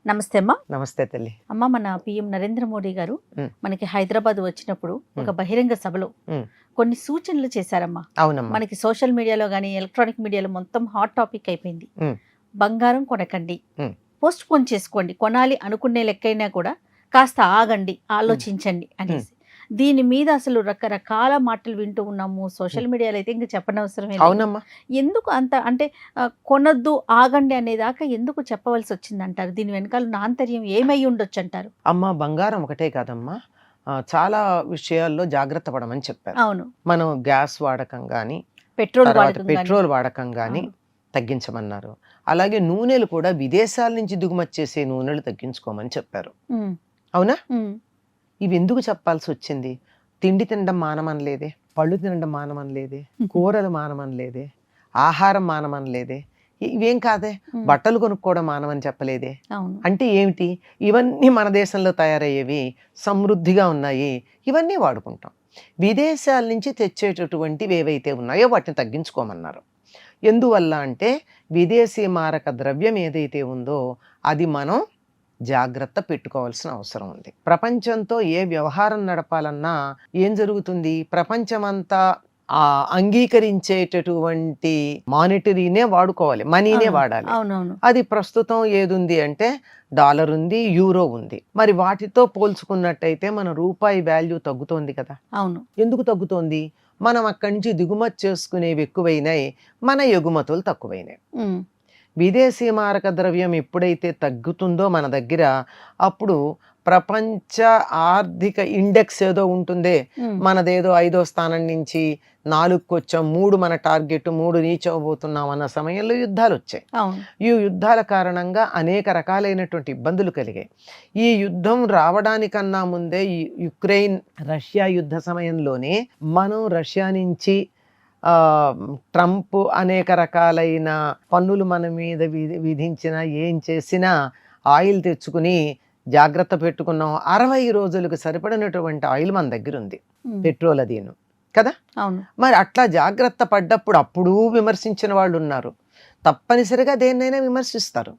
నమస్తే అమ్మా. నమస్తే తల్లి. అమ్మ, మన పిఎం నరేంద్ర మోడీ గారు మనకి హైదరాబాద్ వచ్చినప్పుడు ఒక బహిరంగ సభలో కొన్ని సూచనలు చేశారమ్మా. అవునమ్మా. మనకి సోషల్ మీడియాలో కానీ ఎలక్ట్రానిక్ మీడియాలో మొత్తం హాట్ టాపిక్ అయిపోయింది. బంగారం కొనకండి, పోస్ట్ పోన్ చేసుకోండి, కొనాలి అనుకునే లెక్కైనా కూడా కాస్త ఆగండి, ఆలోచించండి అనేసి. దీని మీద అసలు రకరకాల మాటలు వింటూ ఉన్నాము. సోషల్ మీడియాలో అయితే ఇంకా చెప్పనవసరమే. అవునమ్మా. ఎందుకు అంత అంటే కొనొద్దు, ఆగండి అనేదాకా ఎందుకు చెప్పవలసి వచ్చింది అంటారు? దీని వెనకాల ఉన్న ఆంతర్యం ఏమై ఉండొచ్చు అంటారు? అమ్మ, బంగారం ఒకటే కాదమ్మా, చాలా విషయాల్లో జాగ్రత్త పడమని చెప్పారు. అవును. మనం గ్యాస్ వాడకం కానీ పెట్రోల్ వాడకం కానీ తగ్గించమన్నారు. అలాగే నూనెలు కూడా విదేశాల నుంచి దిగుమతి చేసే నూనెలు తగ్గించుకోమని చెప్పారు. అవునా? ఇవి ఎందుకు చెప్పాల్సి వచ్చింది? తిండి తినడం మానమనలేదే, పళ్ళు తినడం మానమనలేదే, కూరలు మానమనలేదే, ఆహారం మానమనలేదే, ఇవేం కాదే, బట్టలు కొనుక్కోవడం మానమని చెప్పలేదే. అంటే ఏమిటి? ఇవన్నీ మన దేశంలో తయారయ్యేవి, సమృద్ధిగా ఉన్నాయి, ఇవన్నీ వాడుకుంటాం. విదేశాల నుంచి తెచ్చేటటువంటివి ఏవైతే ఉన్నాయో వాటిని తగ్గించుకోమన్నారు. ఎందువల్ల అంటే విదేశీ మారక ద్రవ్యం ఏదైతే ఉందో అది మనం జాగ్రత్త పెట్టుకోవాల్సిన అవసరం ఉంది. ప్రపంచంతో ఏ వ్యవహారం నడపాలన్నా ఏం జరుగుతుంది? ప్రపంచమంతా అంగీకరించేటటువంటి మానిటరీనే వాడుకోవాలి, మనీనే వాడాలి. అది ప్రస్తుతం ఏదుంది అంటే డాలర్ ఉంది, యూరో ఉంది. మరి వాటితో పోల్చుకున్నట్టయితే మన రూపాయి వాల్యూ తగ్గుతోంది కదా. అవును. ఎందుకు తగ్గుతోంది? మనం అక్కడి నుంచి దిగుమతి చేసుకునేవి ఎక్కువైనాయి, మన ఎగుమతులు తక్కువైనాయి. విదేశీ మారక ద్రవ్యం ఎప్పుడైతే తగ్గుతుందో మన దగ్గర, అప్పుడు ప్రపంచ ఆర్థిక ఇండెక్స్ ఏదో ఉంటుందే, మనదేదో 5వ స్థానం నుంచి 4కు వచ్చాం, 3 మన టార్గెట్, 3 రీచ్ అవ్వబోతున్నాం అన్న సమయంలో యుద్ధాలు వచ్చాయి. ఈ యుద్ధాల కారణంగా అనేక రకాలైనటువంటి ఇబ్బందులు కలిగాయి. ఈ యుద్ధం రావడానికన్నా ముందే యుక్రెయిన్ రష్యా యుద్ధ సమయంలోనే మనం రష్యా నుంచి ట్రంప్ అనేక రకాలైన పన్నులు మన మీద విధించినా ఏం చేసినా ఆయిల్ తెచ్చుకుని జాగ్రత్త పెట్టుకున్నాం. 60 రోజులకు సరిపడినటువంటి ఆయిల్ మన దగ్గర ఉంది, పెట్రోల్ అదీను కదా. మరి అట్లా జాగ్రత్త పడ్డప్పుడు అప్పుడు విమర్శించిన వాళ్ళు ఉన్నారు. తప్పనిసరిగా దేన్నైనా విమర్శిస్తారు.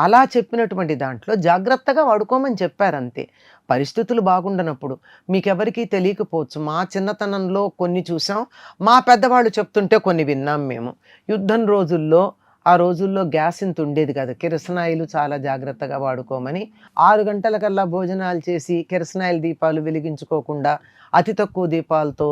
అలా చెప్పినటువంటి దాంట్లో జాగ్రత్తగా వాడుకోమని చెప్పారు అంతే. పరిస్థితులు బాగుండనప్పుడు మీకెవరికీ తెలియకపోవచ్చు. మా చిన్నతనంలో కొన్ని చూసాం, మా పెద్దవాళ్ళు చెప్తుంటే కొన్ని విన్నాం మేము. యుద్ధం రోజుల్లో, ఆ రోజుల్లో గ్యాస్ ఇంత ఉండేది కదా, కిరసనాయిలు చాలా జాగ్రత్తగా వాడుకోమని 6 గంటలకల్లా భోజనాలు చేసి కిరసనాయిల దీపాలు వెలిగించుకోకుండా అతి తక్కువ దీపాలతో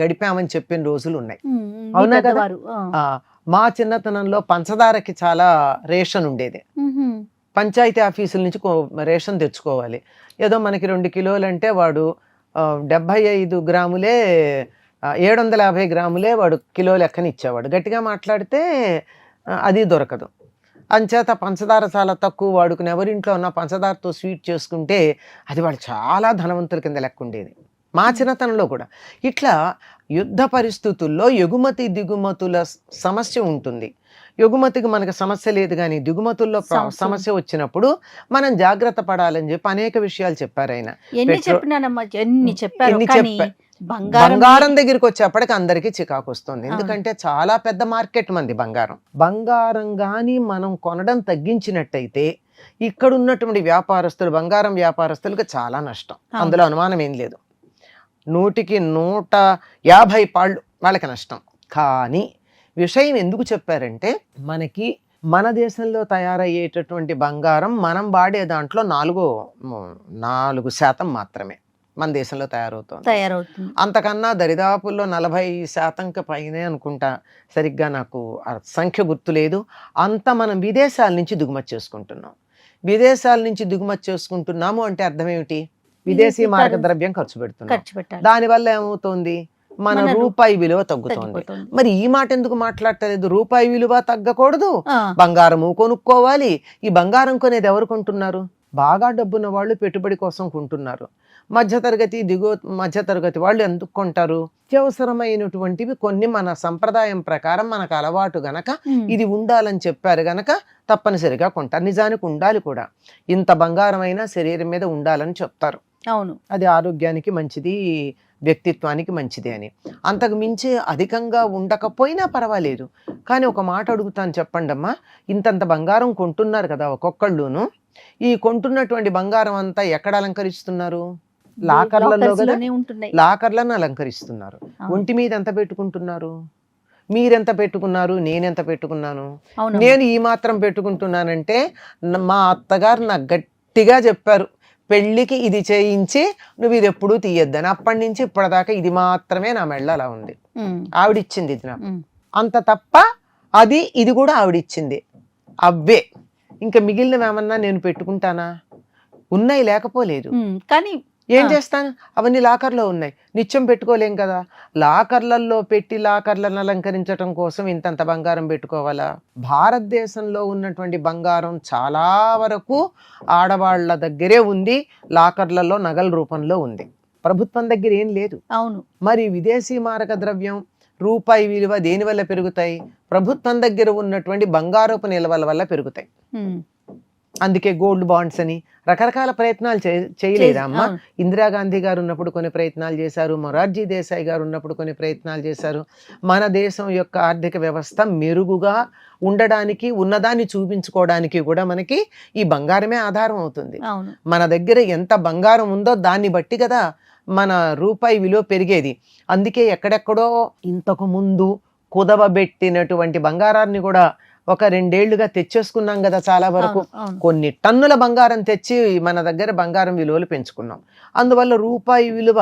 గడిపామని చెప్పిన రోజులు ఉన్నాయి. అవునా కదా? మా చిన్నతనంలో పంచదారకి చాలా రేషన్ ఉండేది. పంచాయతీ ఆఫీసుల నుంచి రేషన్ తెచ్చుకోవాలి. ఏదో మనకి 2 కిలోలు అంటే వాడు 75 గ్రాములే, 750 గ్రాములే వాడు కిలో లెక్కన ఇచ్చేవాడు. గట్టిగా మాట్లాడితే అది దొరకదు. అంచేత పంచదార చాలా తక్కువ వాడుకుని ఎవరింట్లో ఉన్న పంచదారతో స్వీట్ చేసుకుంటే అది వాళ్ళు చాలా ధనవంతుల కింద లెక్క ఉండేది. మా చిన్నతనంలో కూడా ఇట్లా యుద్ధ పరిస్థితుల్లో ఎగుమతి దిగుమతుల సమస్య ఉంటుంది. ఎగుమతికి మనకు సమస్య లేదు, కానీ దిగుమతుల్లో సమస్య వచ్చినప్పుడు మనం జాగ్రత్త పడాలని చెప్పి అనేక విషయాలు చెప్పారు ఆయన. బంగారం దగ్గరికి వచ్చేప్పటికి అందరికీ చికాకు వస్తుంది. ఎందుకంటే చాలా పెద్ద మార్కెట్ మంది బంగారం కానీ మనం కొనడం తగ్గించినట్టయితే ఇక్కడ ఉన్నటువంటి వ్యాపారస్తులు, బంగారం వ్యాపారస్తులకు చాలా నష్టం, అందులో అనుమానం ఏం లేదు. 100కి 150 పాళ్ళు వాళ్ళకి నష్టం. కానీ విషయం ఎందుకు చెప్పారంటే, మన దేశంలో తయారయ్యేటటువంటి బంగారం మనం వాడే దాంట్లో 4% మాత్రమే మన దేశంలో తయారవుతుంది. అంతకన్నా దరిదాపుల్లో 40% పైనే అనుకుంటా, సరిగ్గా నాకు సంఖ్య గుర్తులేదు. అంత మనం విదేశాల నుంచి దిగుమతి చేసుకుంటున్నాం. విదేశాల నుంచి దిగుమతి చేసుకుంటున్నాము అంటే అర్థం ఏమిటి? విదేశీ మారక ద్రవ్యం ఖర్చు పెడుతున్నాం. దానివల్ల ఏమవుతుంది? మన రూపాయి విలువ తగ్గుతోంది. మరి ఈ మాట ఎందుకు మాట్లాడలేదు? రూపాయి విలువ తగ్గకూడదు, బంగారము కొనుక్కోవాలి. ఈ బంగారం కొనేది ఎవరు కొంటున్నారు? బాగా డబ్బున్న వాళ్ళు పెట్టుబడి కోసం కొంటున్నారు. మధ్యతరగతి వాళ్ళు ఎందుకు కొంటారు? అత్యవసరమైనటువంటివి కొన్ని మన సంప్రదాయం ప్రకారం మనకు అలవాటు గనక, ఇది ఉండాలని చెప్పారు గనక తప్పనిసరిగా కొంటారు. నిజానికి ఉండాలి కూడా. ఇంత బంగారం అయినా శరీరం మీద ఉండాలని చెప్తారు. అవును, అది ఆరోగ్యానికి మంచిది, వ్యక్తిత్వానికి మంచిది అని. అంతకు మించి అధికంగా ఉండకపోయినా పర్వాలేదు, కానీ ఒక మాట అడుగుతాను చెప్పండి అమ్మా, ఇంతంత బంగారం కొంటున్నారు కదా ఒక్కొక్కళ్ళును, ఈ కొంటున్నటువంటి బంగారం అంతా ఎక్కడ అలంకరిస్తున్నారు? లాకర్లలో కదా, లాకర్స్లోనే ఉంటున్నాయి. లాకర్లను అలంకరిస్తున్నారు. ఒంటి మీద ఎంత పెట్టుకుంటున్నారు? మీరెంత పెట్టుకున్నారు, నేనెంత పెట్టుకున్నాను? అవునమ్మా. నేను ఈ మాత్రం పెట్టుకుంటున్నానంటే మా అత్తగారు నాకు గట్టిగా చెప్పారు, పెళ్ళికి ఇది చేయించి నువ్వు ఇది ఎప్పుడూ తీయొద్దని. అప్పటి నుంచి ఇప్పటిదాకా ఇది మాత్రమే నా మెళ్ళ అలా ఉంది. ఆవిడిచ్చింది ఇది నాకు, అంత తప్ప అది ఇది కూడా ఆవిడిచ్చింది. అవే ఇంకా మిగిలినవేమన్నా నేను పెట్టుకుంటానా? ఉన్నాయి, లేకపోలేదు. కానీ ఏం చేస్తాను, అవన్నీ లాకర్లో ఉన్నాయి, నిత్యం పెట్టుకోలేం కదా. లాకర్లలో పెట్టి లాకర్లను అలంకరించడం కోసం ఇంతంత బంగారం పెట్టుకోవాలా? భారతదేశంలో ఉన్నటువంటి బంగారం చాలా వరకు ఆడవాళ్ల దగ్గరే ఉంది, లాకర్లలో నగల రూపంలో ఉంది, ప్రభుత్వం దగ్గర ఏం లేదు. అవును. మరి విదేశీ మారక ద్రవ్యం, రూపాయి విలువ దేని వల్ల పెరుగుతాయి? ప్రభుత్వం దగ్గర ఉన్నటువంటి బంగారపు నిల్వల వల్ల పెరుగుతాయి. అందుకే గోల్డ్ బాండ్స్ అని రకరకాల ప్రయత్నాలు చేయలేదా అమ్మా? ఇందిరాగాంధీ గారు ఉన్నప్పుడు కొన్ని ప్రయత్నాలు చేశారు, మొరార్జీ దేశాయ్ గారు ఉన్నప్పుడు కొన్ని ప్రయత్నాలు చేశారు. మన దేశం యొక్క ఆర్థిక వ్యవస్థ మెరుగుగా ఉండడానికి, ఉన్నదాన్ని చూపించుకోవడానికి కూడా మనకి ఈ బంగారమే ఆధారం అవుతుంది. మన దగ్గర ఎంత బంగారం ఉందో దాన్ని బట్టి కదా మన రూపాయి విలువ పెరిగేది. అందుకే ఎక్కడెక్కడో ఇంతకు ముందు కుదవబెట్టినటువంటి బంగారాన్ని కూడా ఒక 2 ఏళ్లుగా తెచ్చేసుకున్నాం కదా చాలా వరకు. కొన్ని టన్నుల బంగారం తెచ్చి మన దగ్గర బంగారం విలువలు పెంచుకున్నాం. అందువల్ల రూపాయి విలువ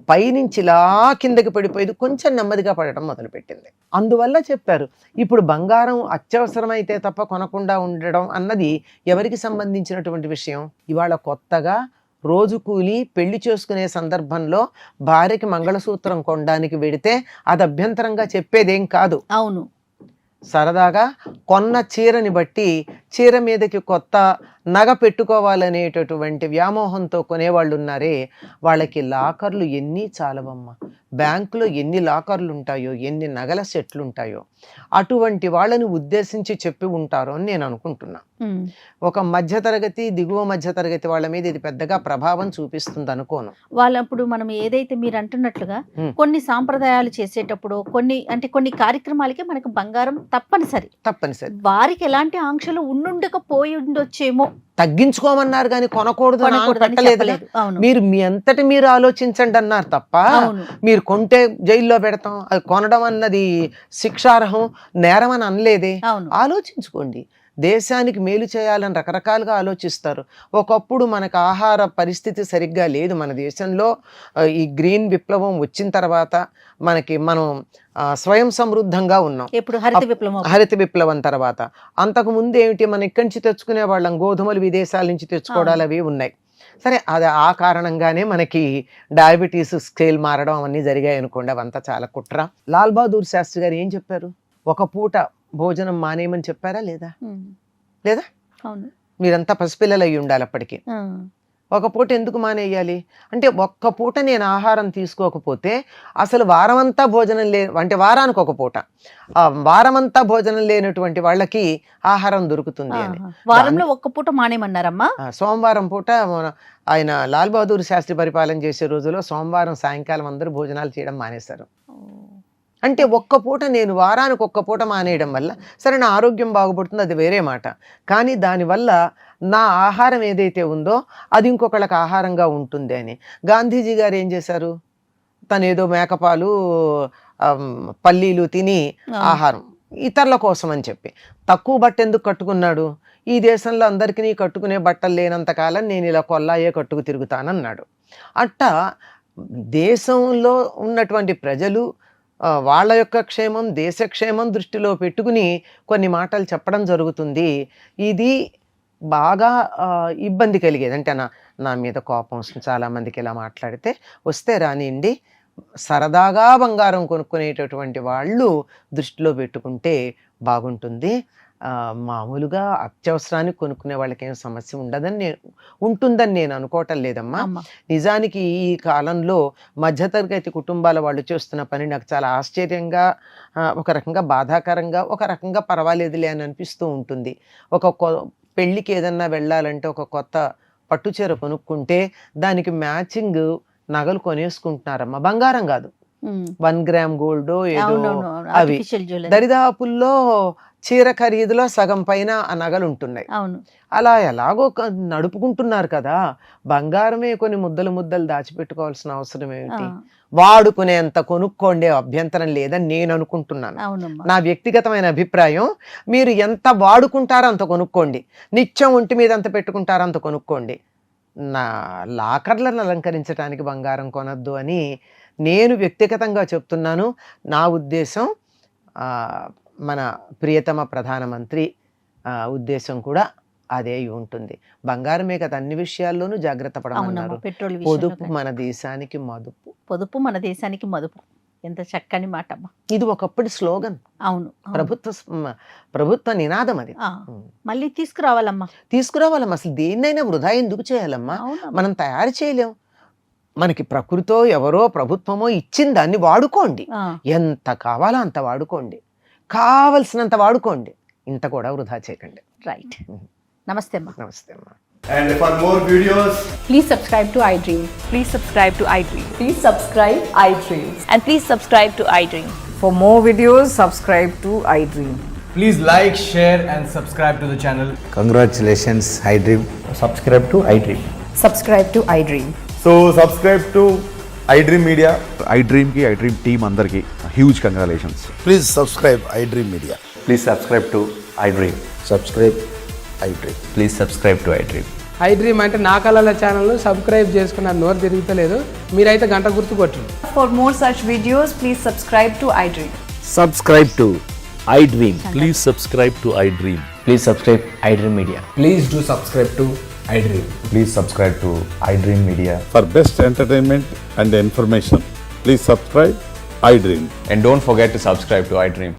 పైనుంచి ఇలా కిందకి పడిపోయేది, కొంచెం నెమ్మదిగా పడటం మొదలుపెట్టింది. అందువల్ల చెప్పారు, ఇప్పుడు బంగారం అత్యవసరమైతే తప్ప కొనకుండా ఉండడం అన్నది ఎవరికి సంబంధించినటువంటి విషయం? ఇవాళ కొత్తగా రోజు కూలి పెళ్లి చేసుకునే సందర్భంలో భార్యకి మంగళసూత్రం కొనడానికి వెడితే అది అభ్యంతరంగా చెప్పేదేం కాదు. అవును. సరదాగా కొన్న చీరని బట్టి చీర మీదకి కొత్త నగ పెట్టుకోవాలనేటటువంటి వ్యామోహంతో కొనేవాళ్ళు ఉన్నారే, వాళ్ళకి లాకర్లు ఎన్ని చాలవమ్మ. బ్యాంకులో ఎన్ని లాకర్లు ఉంటాయో, ఎన్ని నగల సెట్లు ఉంటాయో, అటువంటి వాళ్ళని ఉద్దేశించి చెప్పి ఉంటారో అని నేను అనుకుంటున్నా. ఒక మధ్యతరగతి, దిగువ మధ్యతరగతి వాళ్ళ మీద ఇది పెద్దగా ప్రభావం చూపిస్తుంది అనుకోను. వాళ్ళప్పుడు మనం ఏదైతే మీరు అంటున్నట్లుగా కొన్ని సాంప్రదాయాలు చేసేటప్పుడు కొన్ని కార్యక్రమాలకి మనకు బంగారం తప్పనిసరి. వారికి ఎలాంటి ఆంక్షలు ఉండుండకపోయి ఉండొచ్చేమో. తగ్గించుకోమన్నారు కానీ కొనకూడదు పెట్టలేదు. మీరు మీ అంతటి మీరు ఆలోచించండి అన్నారు తప్ప, మీరు కొంటే జైల్లో పెడతాం, అది కొనడం అన్నది శిక్షార్హం, నేరం అని అనలేదే. ఆలోచించుకోండి. దేశానికి మేలు చేయాలని రకరకాలుగా ఆలోచిస్తారు. ఒకప్పుడు మనకు ఆహార పరిస్థితి సరిగ్గా లేదు మన దేశంలో. ఈ గ్రీన్ విప్లవం వచ్చిన తర్వాత మనం స్వయం సమృద్ధంగా ఉన్నాం. హరిత విప్లవం తర్వాత. అంతకు ముందు ఏమిటి, మనం ఇక్కడి నుంచి తెచ్చుకునే వాళ్ళం, గోధుమలు విదేశాల నుంచి తెచ్చుకోవడాలు అవి ఉన్నాయి. సరే, అది ఆ కారణంగానే మనకి డయాబెటీస్ స్కేల్ మారడం అవన్నీ జరిగాయి అనుకోండి. అవంతా చాలా కుట్ర. లాల్ బహదూర్ శాస్త్రి గారు ఏం చెప్పారు? ఒక పూట భోజనం మానేయమని చెప్పారా లేదా? మీరంతా పసిపిల్లలు అయ్యి ఉండాలి అప్పటికి. ఒక పూట ఎందుకు మానేయాలి అంటే, ఒక్క పూట నేను ఆహారం తీసుకోకపోతే అసలు వారమంతా భోజనం అంటే వారానికి ఒక పూట, వారమంతా భోజనం లేనటువంటి వాళ్ళకి ఆహారం దొరుకుతుంది అని. వారంలో ఒక్క పూట మానేమన్నారమ్మా. సోమవారం పూట ఆయన లాల్ బహదూర్ శాస్త్రి పరిపాలన చేసే రోజులో సోమవారం సాయంకాలం అందరూ భోజనాలు చేయడం మానేశారు. అంటే ఒక్క పూట, నేను వారానికి ఒక్క పూట మానేయడం వల్ల సరే నా ఆరోగ్యం బాగుపడుతుంది, అది వేరే మాట. కానీ దానివల్ల నా ఆహారం ఏదైతే ఉందో అది ఇంకొకళ్ళకి ఆహారంగా ఉంటుంది అని. గాంధీజీ గారు ఏం చేశారు? తను ఏదో మేకపాలు పల్లీలు తిని ఆహారం ఇతరుల కోసం అని చెప్పి తక్కువ బట్ట ఎందుకు కట్టుకున్నాడు? ఈ దేశంలో అందరికీ కట్టుకునే బట్టలు లేనంతకాలం నేను ఇలా కొల్లాయే కట్టుకు తిరుగుతానన్నాడు. అట్టా దేశంలో ఉన్నటువంటి ప్రజలు వాళ్ళ యొక్క క్షేమం, దేశక్షేమం దృష్టిలో పెట్టుకుని కొన్ని మాటలు చెప్పడం జరుగుతుంది. ఇది బాగా ఇబ్బంది కలిగేది. అంటే నా మీద కోపం వస్తుంది చాలామందికి ఇలా మాట్లాడితే. వస్తే రానియండి, సరదాగా బంగారం కొనుక్కునేటటువంటి వాళ్ళు దృష్టిలో పెట్టుకుంటే బాగుంటుంది. మామూలుగా అత్యవసరానికి కొనుక్కునే వాళ్ళకి ఏం సమస్య ఉంటుందని నేను అనుకోవటం లేదమ్మా. నిజానికి ఈ కాలంలో మధ్యతరగతి కుటుంబాల వాళ్ళు చేస్తున్న పని నాకు చాలా ఆశ్చర్యంగా, ఒక రకంగా బాధాకరంగా, ఒక రకంగా పర్వాలేదులే అని అనిపిస్తూ ఉంటుంది. పెళ్ళికి ఏదన్నా వెళ్ళాలంటే ఒక కొత్త పట్టుచీర కొనుక్కుంటే దానికి మ్యాచింగ్ నగలు కొనేసుకుంటున్నారమ్మా. బంగారం కాదు, 1 గ్రామ్ గోల్డ్ ఏదో అవునవును అవి ఆర్టిఫిషియల్ జ్యువెలరీ దరిదాపుల్లో చీర ఖరీదులో సగం పైన ఆ నగలు ఉంటున్నాయి. అవును అలా ఎలాగో నడుపుకుంటున్నారు కదా, బంగారమే కొన్ని ముద్దలు ముద్దలు దాచిపెట్టుకోవాల్సిన అవసరం ఏమిటి? వాడుకునేంత కొనుక్కోండి, అభ్యంతరం లేదని నేను అనుకుంటున్నాను. అవునమ్మా నా వ్యక్తిగతమైన అభిప్రాయం. మీరు ఎంత వాడుకుంటారో అంత కొనుక్కోండి, నిత్యం ఒంటి మీద అంత పెట్టుకుంటారో అంత కొనుక్కోండి. నా లాకర్లను అలంకరించడానికి బంగారం కొనద్దు అని నేను వ్యక్తిగతంగా చెప్తున్నాను. నా ఉద్దేశం మన ప్రియతమ ప్రధానమంత్రి ఉద్దేశం కూడా అదే అయి ఉంటుంది. బంగారమే కదా అన్ని విషయాల్లోనూ జాగ్రత్త పడమన్నారు. పెట్రోల్ పొదుపు మన దేశానికి మదుపు. పొదుపు మన దేశానికి మదుపు. ఎంత చక్కని మాట అమ్మా. ఇది ఒకప్పటి స్లోగన్, అవును ప్రభుత్వ నినాదం. అది మళ్ళీ తీసుకురావాలమ్మా. అసలు దేన్నైనా వృధా ఎందుకు చేయాలమ్మా? అవునమ్మా. మనం తయారు చేయలేం. మనకి ప్రకృతో ఎవరో ప్రభుత్వమో ఇచ్చిన దాన్ని వాడుకోండి. ఎంత కావాలో అంత వాడుకోండి, కావలసినంత వాడుకోండి, ఇంత కూడా వృధా చేయకండి. రైట్. నమస్తే అమ్మా. నమస్తే అమ్మా. And for more videos, Please subscribe to iDream. Please subscribe to iDream. Please subscribe iDream. And please subscribe to iDream. For more videos, subscribe to iDream. please like, share and subscribe to the channel. Congratulations, iDream. Subscribe to iDream. Subscribe to iDream. So subscribe to iDream Media. iDream ki iDream team andarki huge congratulations. Please subscribe iDream Media. Please subscribe to iDream. Subscribe iDream. Please subscribe to iDream. iDream అంటే నా కళల channel subscribe చేసుకున్నారు, నోరు తిరుగుతలేదు. మీరైతే గంట గుర్తు కొట్టండి. For more such videos, please subscribe to iDream. Subscribe to iDream. Please subscribe to iDream. Please subscribe iDream Media. Please do subscribe to iDream. Please subscribe to iDream Media. For best entertainment and information, please subscribe iDream. And don't forget to subscribe to iDream.